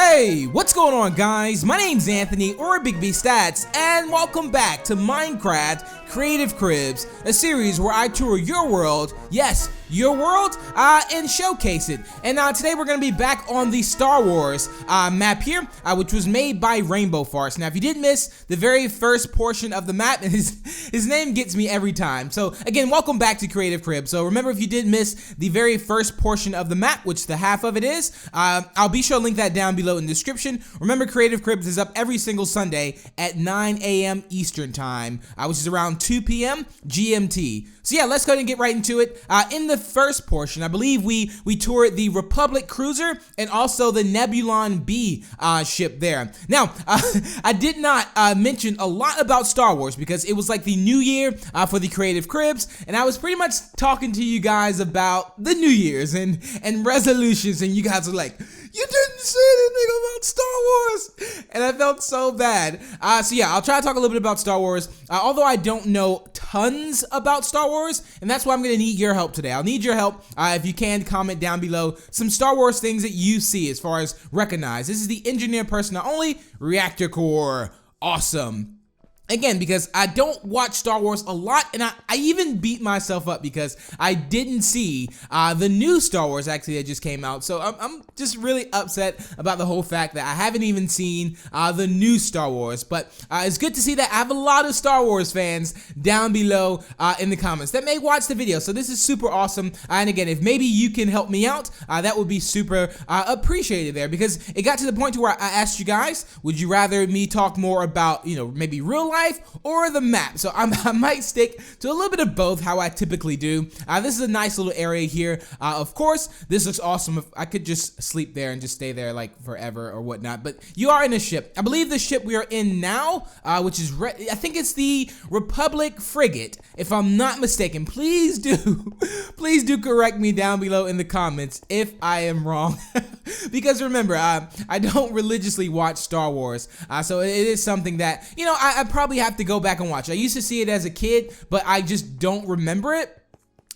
Hey, what's going on, guys? My name's Anthony, or Big B Statz, and welcome back to Minecraft Creative Cribs, a series where I tour your world, yes, your world, and showcase it. And today we're going to be back on the Star Wars map here, which was made by Rainbow Farce. Now, if you did miss the very first portion of the map, his name gets me every time. So, again, welcome back to Creative Cribs. So, remember, if you did miss the very first portion of the map, which the half of it is, I'll be sure to link that down below in the description. Remember, Creative Cribs is up every single Sunday at 9 a.m. Eastern Time, which is around 2 p.m. GMT. So yeah, let's go ahead and get right into it. In the first portion, I believe we toured the Republic Cruiser and also the Nebulon B ship there. Now, I did not mention a lot about Star Wars because it was like the new year for the Creative Cribs, and I was pretty much talking to you guys about the New Year's and resolutions, and you guys were like, you didn't say anything about Star Wars, and I felt so bad. So yeah, I'll try to talk a little bit about Star Wars, although I don't know tons about Star Wars, and that's why I'm going to need your help today. I'll need your help if you can comment down below some Star Wars things that you see as far as recognize. This is the engineer personnel only, reactor core, awesome. Again, because I don't watch Star Wars a lot, and I even beat myself up because I didn't see the new Star Wars actually that just came out. So I'm just really upset about the whole fact that I haven't even seen the new Star Wars. But it's good to see that I have a lot of Star Wars fans down below in the comments that may watch the video. So this is super awesome. And again, if maybe you can help me out, that would be super appreciated there, because it got to the point to where I asked you guys, would you rather me talk more about, maybe real life or the map? So I might stick to a little bit of both, how I typically do. This is a nice little area here. Of course, this looks awesome. If I could just sleep there and just stay there like forever or whatnot. But you are in a ship. I believe the ship we are in now, which is I think it's the Republic frigate, if I'm not mistaken. Please do correct me down below in the comments if I am wrong. Because remember, I don't religiously watch Star Wars, so it is something that I probably have to go back and watch. I used to see it as a kid, but I just don't remember it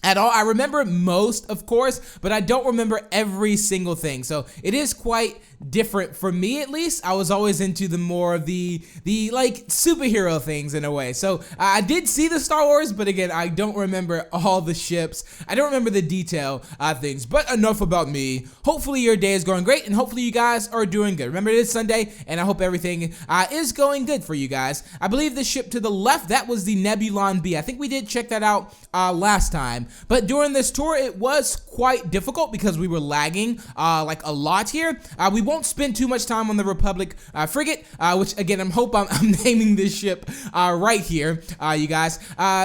at all. I remember most, of course, but I don't remember every single thing. So it is quite different for me, at least. I was always into the more of the like superhero things in a way. So I did see the Star Wars, but again, I don't remember all the ships. I don't remember the detail things. But enough about me. Hopefully your day is going great, and hopefully you guys are doing good. Remember, it is Sunday, and I hope everything is going good for you guys. I believe the ship to the left, that was the Nebulon B. I think we did check that out last time. But during this tour, it was quite difficult because we were lagging like a lot here. We won't spend too much time on the Republic frigate, which again, I'm naming this ship right here, you guys,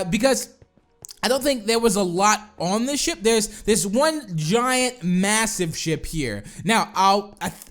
because I don't think there was a lot on this ship. There's one giant, massive ship here. Now,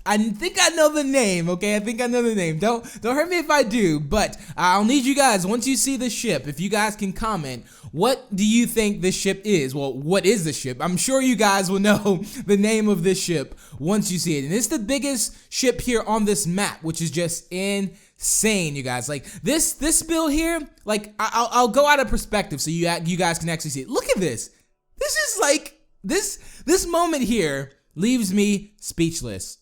I think I know the name, okay? I think I know the name. Don't hurt me if I do, but I'll need you guys, once you see the ship, if you guys can comment, what do you think this ship is? Well, what is the ship? I'm sure you guys will know the name of this ship once you see it. And it's the biggest ship here on this map, which is just insane, you guys. Like this build here, like I'll go out of perspective so you guys can actually see it. Look at this. This is like this moment here leaves me speechless.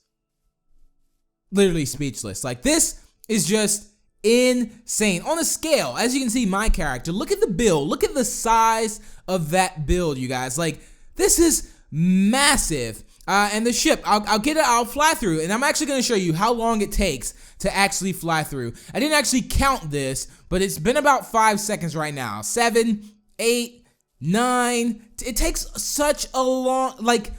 Literally speechless. Like, this is just insane on a scale. As you can see, my character, look at the build, look at the size of that build, you guys. Like, this is massive. And the ship, I'll fly through, and I'm actually going to show you how long it takes to actually fly through. I didn't actually count this, but it's been about 5 seconds right now. 7, 8, 9. It takes such a long, like,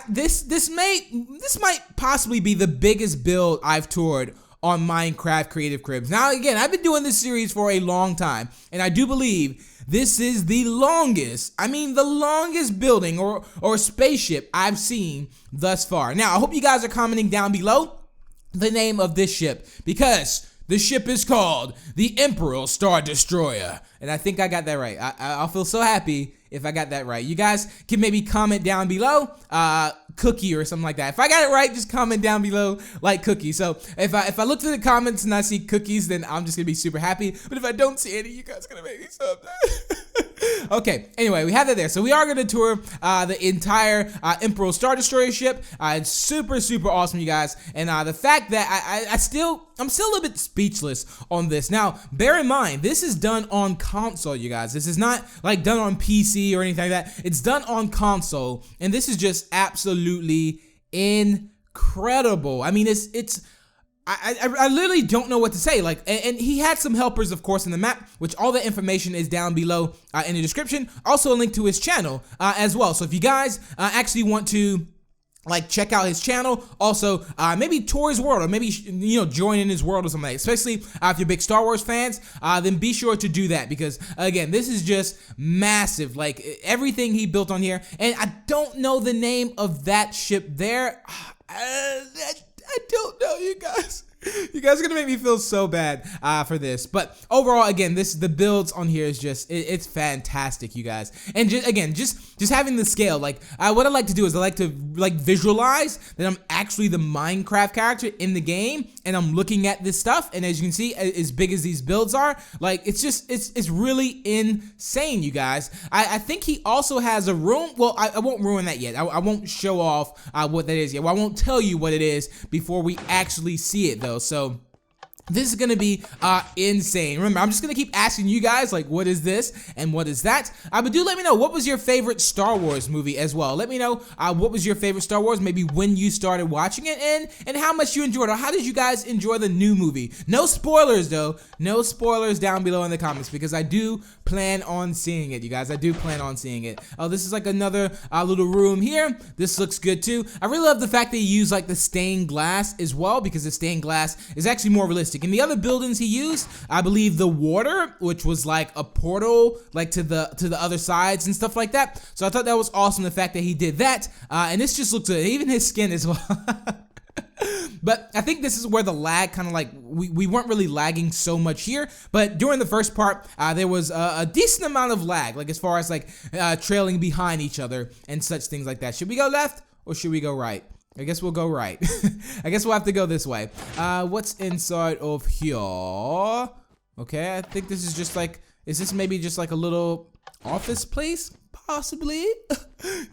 this might possibly be the biggest build I've toured on Minecraft Creative Cribs. Now, again, I've been doing this series for a long time, and I do believe this is the longest, the longest building or spaceship I've seen thus far. Now, I hope you guys are commenting down below the name of this ship, because the ship is called the Emperor Star Destroyer. And I think I got that right. I'll feel so happy if I got that right. You guys can maybe comment down below, cookie or something like that. If I got it right, just comment down below like cookie. So if I look through the comments and I see cookies, then I'm just gonna be super happy. But if I don't see any, you guys are gonna make me so upset. Okay, anyway, we have that there. So we are going to tour the entire Imperial Star Destroyer ship. It's super, super awesome, you guys. And the fact that I'm still a little bit speechless on this. Now, bear in mind, this is done on console, you guys. This is not like done on PC or anything like that. It's done on console, and this is just absolutely incredible. I mean, I literally don't know what to say. Like, and he had some helpers, of course, in the map, which all the information is down below in the description. Also, a link to his channel as well. So if you guys actually want to like check out his channel, also maybe tour his world, or maybe join in his world or something like that. Especially if you're big Star Wars fans, then be sure to do that, because again, this is just massive. Like everything he built on here, and I don't know the name of that ship there. I don't know, you guys. You guys are gonna make me feel so bad for this, but overall, again, the builds on here is just it's fantastic, you guys. And just having the scale, like what I like to do is I like to visualize that I'm actually the Minecraft character in the game, and I'm looking at this stuff, and as you can see, as big as these builds are, like it's really insane, you guys. I think he also has a room. Well, I won't ruin that yet. I won't show off what that is yet. Well, I won't tell you what it is before we actually see it, though. So this is gonna be insane. Remember, I'm just gonna keep asking you guys, like, what is this and what is that? But do let me know, what was your favorite Star Wars movie as well? Let me know what was your favorite Star Wars, maybe when you started watching it, and how much you enjoyed, or how did you guys enjoy the new movie? No spoilers, though. No spoilers down below in the comments, because I do plan on seeing it, you guys. I do plan on seeing it. Oh, this is like another little room here. This looks good too. I really love the fact that he used like the stained glass as well, because the stained glass is actually more realistic. In the other buildings he used, I believe the water, which was like a portal, like to the other sides and stuff like that. So I thought that was awesome, the fact that he did that. And this just looks good. Even his skin as well. But I think this is where the lag kind of like, we weren't really lagging so much here, but during the first part, there was a decent amount of lag, like as far as like trailing behind each other and such things like that. Should we go left or should we go right? I guess we'll go right. I guess we'll have to go this way. What's inside of here? Okay, I think this is just like, is this maybe just like a little office place? Possibly.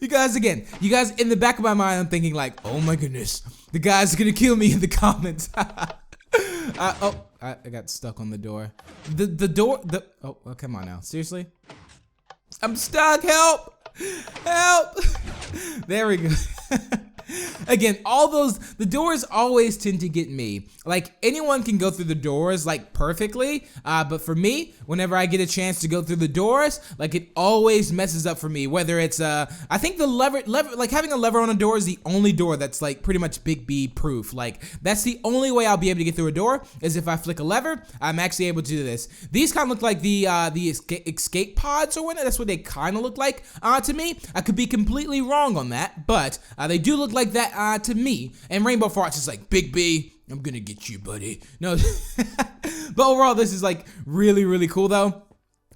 You guys in the back of my mind, I'm thinking like, oh my goodness, the guy's gonna kill me in the comments. Oh, I got stuck on the door. Oh, come on now, seriously? I'm stuck, help! Help! There we go. Again, the doors always tend to get me. Like, anyone can go through the doors, like, perfectly, but for me, whenever I get a chance to go through the doors, like, it always messes up for me, whether it's, I think the lever, like, having a lever on a door is the only door that's, like, pretty much Big B proof. Like, that's the only way I'll be able to get through a door, is if I flick a lever, I'm actually able to do this. These kind of look like the escape pods or whatnot. That's what they kind of look like, to me. I could be completely wrong on that, but, they do look like that, to me. And Rainbow Farts is like, Big B, I'm gonna get you, buddy. No, but overall, this is like really, really cool though.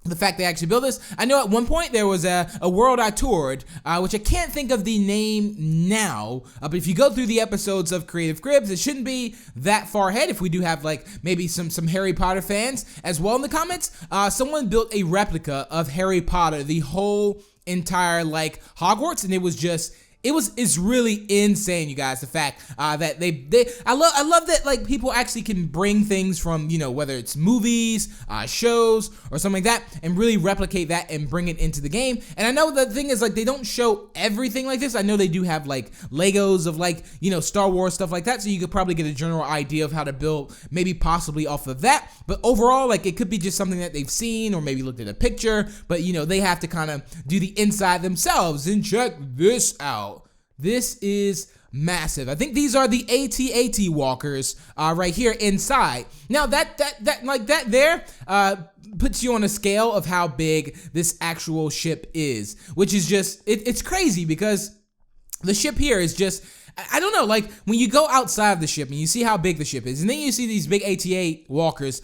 The fact they actually built this. I know at one point there was a world I toured, which I can't think of the name now, but if you go through the episodes of Creative Cribs, it shouldn't be that far ahead. If we do have like maybe some Harry Potter fans as well in the comments, someone built a replica of Harry Potter, the whole entire like Hogwarts, and it's really insane, you guys. The fact that I love that like people actually can bring things from, whether it's movies, shows, or something like that, and really replicate that and bring it into the game. And I know the thing is, like, they don't show everything like this. I know they do have like Legos of like, Star Wars stuff like that, so you could probably get a general idea of how to build, maybe possibly off of that. But overall, like, it could be just something that they've seen or maybe looked at a picture, but they have to kind of do the inside themselves. And check this out. This is massive. I think these are the AT-AT walkers right here inside. Now that there puts you on a scale of how big this actual ship is, which is just, it's crazy, because the ship here is just, I don't know, like when you go outside of the ship and you see how big the ship is, and then you see these big AT-AT walkers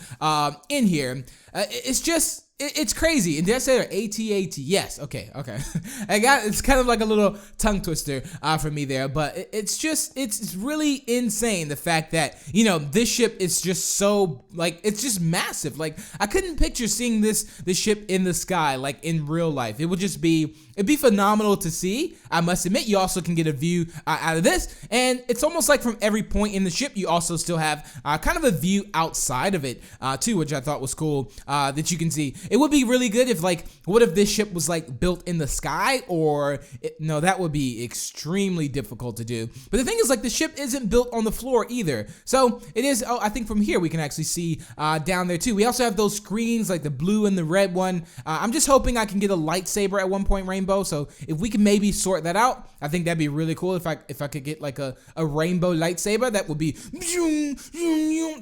in here, it's just, it's crazy. And did I say AT-AT? Yes. Okay. It's kind of like a little tongue twister for me there, but it's really insane, the fact that, you know, this ship is just so, like, it's just massive. Like, I couldn't picture seeing this ship in the sky, like, in real life. It'd be phenomenal to see. I must admit, you also can get a view out of this, and it's almost like from every point in the ship, you also still have kind of a view outside of it too, which I thought was cool that you can see. It would be really good if, like, what if this ship was, like, built in the sky, or no, that would be extremely difficult to do. But the thing is, like, the ship isn't built on the floor either, so it is. I think from here we can actually see down there too. We also have those screens, like the blue and the red one. I'm just hoping I can get a lightsaber at one point, Rainbow. So if we can maybe sort that out, I think that'd be really cool. If I could get like a rainbow lightsaber, that would be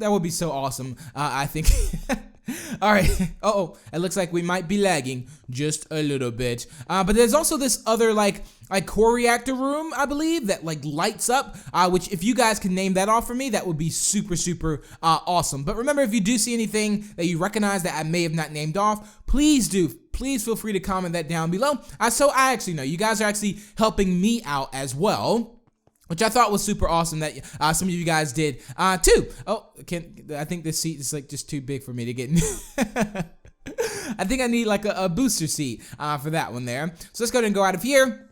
that would be so awesome. I think. All right. It looks like we might be lagging just a little bit. But there's also this other like core reactor room, I believe, that like lights up. Which, if you guys can name that off for me, that would be super awesome. But remember, if you do see anything that you recognize that I may have not named off, please feel free to comment that down below. So I actually know you guys are actually helping me out as well, which I thought was super awesome that some of you guys did too. I think this seat is like just too big for me to get in. I think I need like a booster seat for that one there. So let's go ahead and go out of here.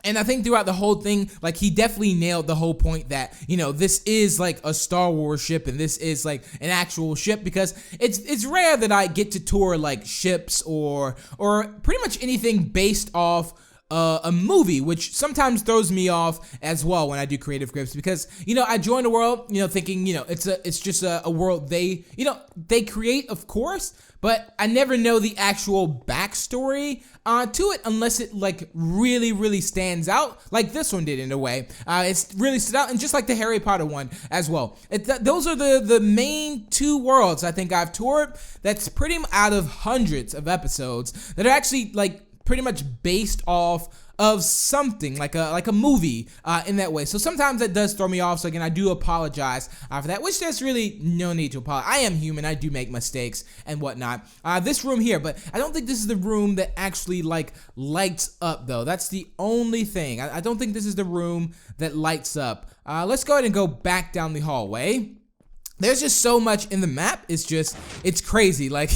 And I think throughout the whole thing, like, he definitely nailed the whole point that, you know, this is like a Star Wars ship, and this is like an actual ship, because it's rare that I get to tour like ships or pretty much anything based off a movie, which sometimes throws me off as well when I do creative grips, because, you know, I join the world, you know, thinking, you know, it's just a world they create, of course, but I never know the actual backstory to it unless it like really stands out, like this one did in a way. It's really stood out, and just like the Harry Potter one as well. Those are the main two worlds I think I've toured that's pretty out of hundreds of episodes that are actually like pretty much based off of something like a movie in that way. So sometimes that does throw me off. So again, I do apologize for that, which there's really no need to apologize. I am human. I do make mistakes and whatnot. This room here, but I don't think this is the room that actually like lights up though. That's the only thing. I don't think this is the room that lights up. Let's go ahead and go back down the hallway. There's just so much in the map. It's crazy. Like,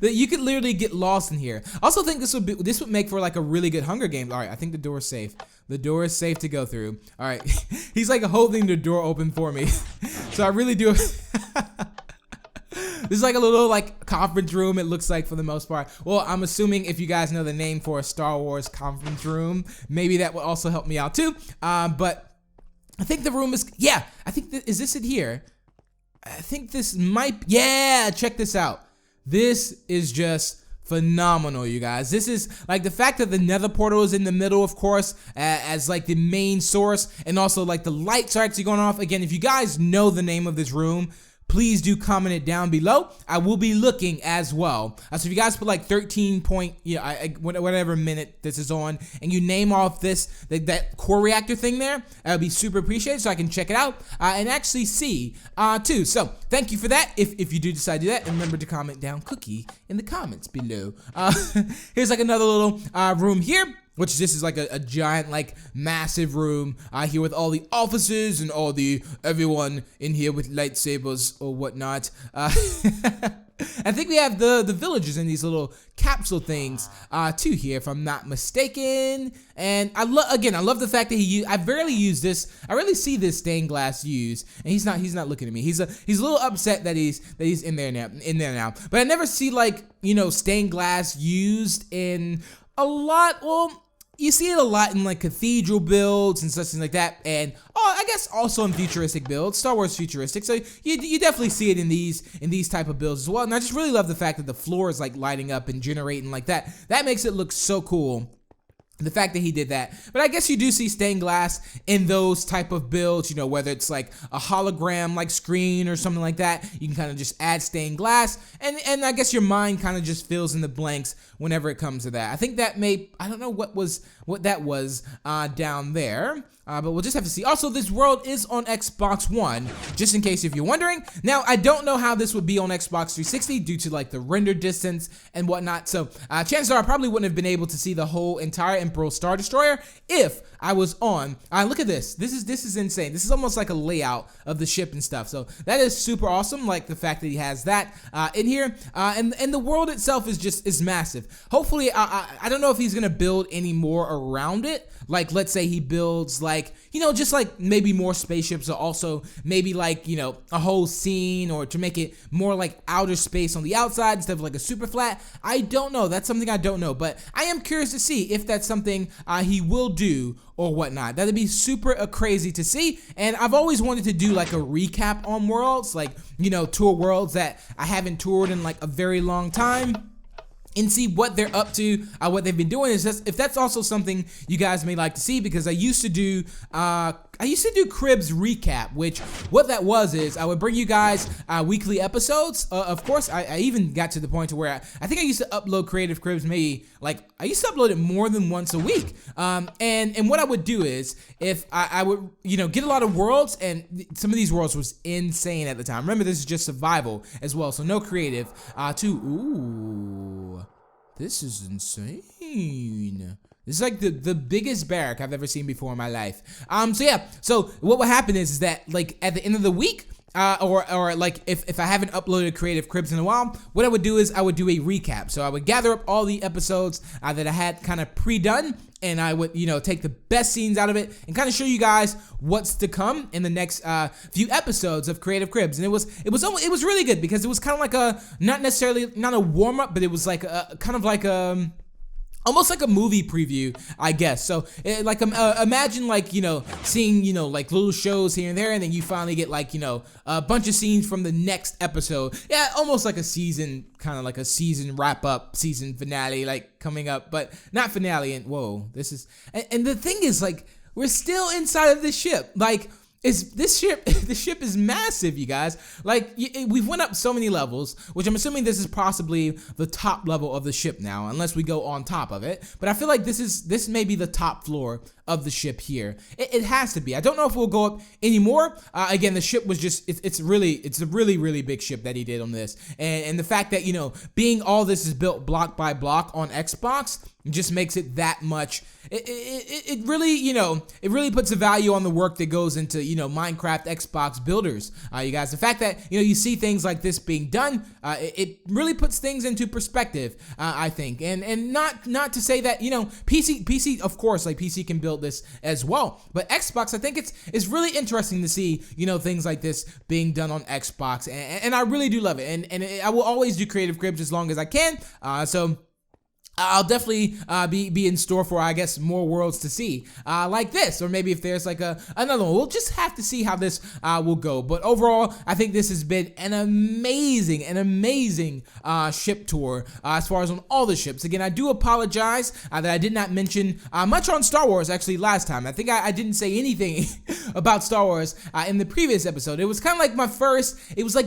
that you could literally get lost in here. I also think this would make for like a really good Hunger Games. All right, I think the door is safe. The door is safe to go through. All right, he's like holding the door open for me. So I really do. This is like a little like conference room, it looks like, for the most part. Well, I'm assuming if you guys know the name for a Star Wars conference room, maybe that will also help me out too. But I think the room is, yeah, I think, is this it here? I think this might, yeah, check this out. This is just phenomenal, you guys. This is like the fact that the nether portal is in the middle, of course, as like the main source, and also like the lights are actually going off. Again, if you guys know the name of this room, please do comment it down below. I will be looking as well. So if you guys put like 13 point, whatever minute this is on, and you name off this, that core reactor thing there, that would be super appreciated, so I can check it out and actually see too. So thank you for that. If you do decide to do that, and remember to comment down cookie in the comments below. Here's like another little room here, which this is like a giant, like, massive room here with all the officers and everyone in here with lightsabers or whatnot. I think we have the villagers in these little capsule things too here, if I'm not mistaken. And I love the fact that I rarely use this. I rarely see this stained glass used, and he's not looking at me. He's a little upset that he's in there now. But I never see, like, you know, stained glass used in a lot. Well, you see it a lot in like cathedral builds and such things like that, and I guess also in futuristic builds, Star Wars futuristic. So you definitely see it in these type of builds as well. And I just really love the fact that the floor is like lighting up and generating like that. That makes it look so cool. The fact that he did that. But I guess you do see stained glass in those type of builds, you know, whether it's like a hologram like screen or something like that. You can kind of just add stained glass, and I guess your mind kind of just fills in the blanks whenever it comes to that. I think that I don't know what that was down there. But we'll just have to see. Also, this world is on Xbox One, just in case if you're wondering. Now, I don't know how this would be on Xbox 360 due to like the render distance and whatnot. So chances are I probably wouldn't have been able to see the whole entire Imperial Star Destroyer if I was on. Look at this. This is insane. This is almost like a layout of the ship and stuff. So that is super awesome. Like the fact that he has that in here. And the world itself is massive. Hopefully, I don't know if he's gonna build any more around it. Like, let's say he builds like, just like maybe more spaceships, or also maybe like, a whole scene, or to make it more like outer space on the outside instead of like a super flat. I don't know. That's something I don't know, but I am curious to see if that's something he will do or whatnot. That'd be super crazy to see. And I've always wanted to do like a recap on worlds, like, tour worlds that I haven't toured in like a very long time, and see what they're up to, what they've been doing. Is just, if that's also something you guys may like to see, because I used to do Cribs Recap, which what that was is I would bring you guys weekly episodes. Of course, I even got to the point to where I think I used to upload Creative Cribs maybe like I used to upload it more than once a week. And what I would do is if I would get a lot of worlds, and some of these worlds was insane at the time. Remember, this is just survival as well, so no creative. Ooh. This is insane. This is like the biggest barrack I've ever seen before in my life. So yeah, so what will happen is that like at the end of the week, or like if I haven't uploaded Creative Cribs in a while, what I would do is I would do a recap. So I would gather up all the episodes that I had kind of pre-done, and I would take the best scenes out of it and kind of show you guys what's to come in the next few episodes of Creative Cribs. And it was really good, because it was kind of like not a warm up, but it was like a kind of like almost like a movie preview, I guess. So, like, imagine, like, seeing, like, little shows here and there, and then you finally get, like, a bunch of scenes from the next episode. Yeah, almost like a season, kind of like a season wrap-up, season finale, like, coming up, but not finale. And, whoa, this is... And the thing is, like, we're still inside of this ship. Like... the ship is massive, you guys. Like, we've went up so many levels, which I'm assuming this is possibly the top level of the ship now, unless we go on top of it. But I feel like this may be the top floor of the ship here. It has to be. I don't know if we'll go up anymore. Again, the ship was just, it's a really big ship that he did on this. And the fact that, being all this is built block by block on Xbox just makes it that much. It really puts a value on the work that goes into, Minecraft Xbox builders. You guys, the fact that, you see things like this being done, it really puts things into perspective, I think. And not to say that, PC, of course, like PC can build this as well. But Xbox, I think it's really interesting to see, things like this being done on Xbox. And I really do love it. And I will always do Creative Cribs as long as I can. So I'll definitely be in store for, I guess, more worlds to see like this, or maybe if there's like another one. We'll just have to see how this will go. But overall, I think this has been an amazing ship tour as far as on all the ships. Again, I do apologize that I did not mention much on Star Wars actually last time. I think I didn't say anything about Star Wars in the previous episode. It was kind of like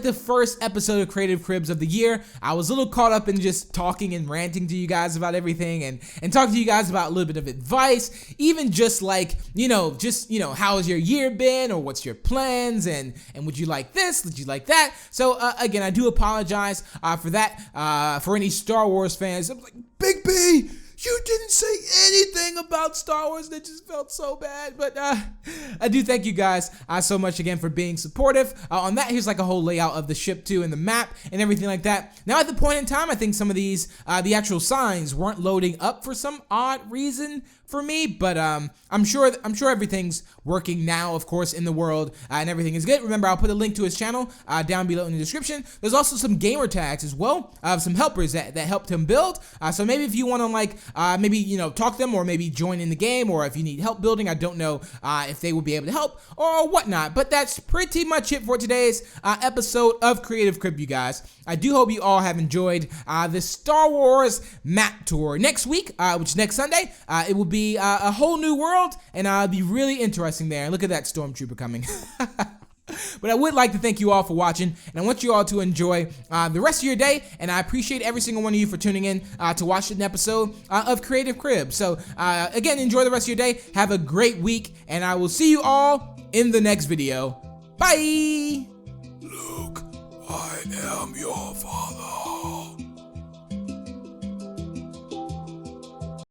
the first episode of Creative Cribs of the year. I was a little caught up in just talking and ranting to you guys about everything, and talk to you guys about a little bit of advice, even just like how has your year been, or what's your plans, and would you like this, would you like that. So again, I do apologize for that, for any Star Wars fans. I'm like, Big B, you didn't say anything about Star Wars. That just felt so bad. But I do thank you guys so much again for being supportive. On that, here's like a whole layout of the ship too, and the map and everything like that. Now at the point in time, I think some of these, the actual signs weren't loading up for some odd reason for me, but I'm sure everything's working now, of course, in the world, and everything is good. Remember, I'll put a link to his channel down below in the description. There's also some gamer tags as well, some helpers that helped him build. So maybe if you want to like maybe talk to them, or maybe join in the game, or if you need help building, I don't know if they will be able to help or whatnot. But that's pretty much it for today's episode of Creative Crib, you guys. I do hope you all have enjoyed this Star Wars map tour. Next week, which is next Sunday, it will be a whole new world, and it'll be really interesting there. Look at that stormtrooper coming. But I would like to thank you all for watching, and I want you all to enjoy the rest of your day, and I appreciate every single one of you for tuning in to watch an episode of Creative Cribs. So again, enjoy the rest of your day, have a great week, and I will see you all in the next video. Bye! Luke, I am your father.